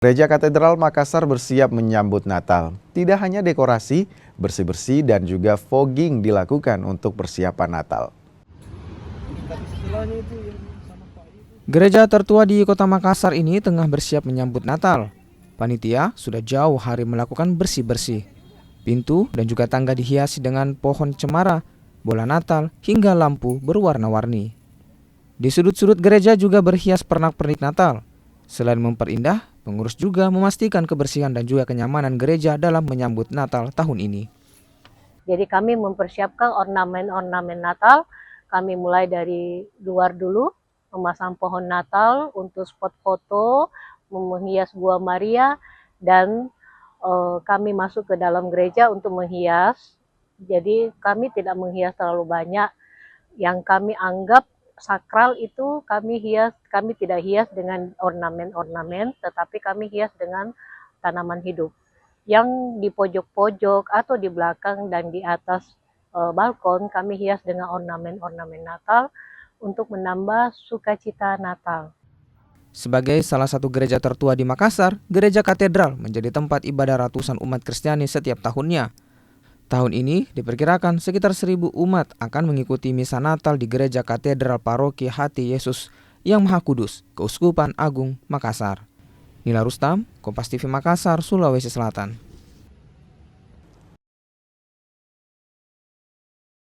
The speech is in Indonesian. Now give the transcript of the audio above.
Gereja Katedral Makassar bersiap menyambut Natal. Tidak hanya dekorasi, bersih-bersih dan juga fogging dilakukan untuk persiapan Natal. Gereja tertua di Kota Makassar ini tengah bersiap menyambut Natal. Panitia sudah jauh hari melakukan bersih-bersih. Pintu dan juga tangga dihiasi dengan pohon cemara, bola Natal, hingga lampu berwarna-warni. Di sudut-sudut gereja juga berhias pernak-pernik Natal. Selain memperindah, pengurus juga memastikan kebersihan dan juga kenyamanan gereja dalam menyambut Natal tahun ini. Jadi kami mempersiapkan ornamen-ornamen Natal. Kami mulai dari luar dulu, memasang pohon Natal untuk spot foto, menghias buah Maria, dan kami masuk ke dalam gereja untuk menghias. Jadi kami tidak menghias terlalu banyak. Yang kami anggap sakral itu kami tidak hias dengan ornamen-ornamen, tetapi kami hias dengan tanaman hidup. Yang di pojok-pojok atau di belakang dan di atas balkon kami hias dengan ornamen-ornamen Natal untuk menambah sukacita Natal. Sebagai salah satu gereja tertua di Makassar, Gereja Katedral menjadi tempat ibadah ratusan umat Kristiani setiap tahunnya. Tahun ini diperkirakan sekitar 1.000 umat akan mengikuti misa Natal di Gereja Katedral Paroki Hati Yesus yang Maha Kudus, Keuskupan Agung Makassar. Nila Rustam, Kompas TV Makassar, Sulawesi Selatan.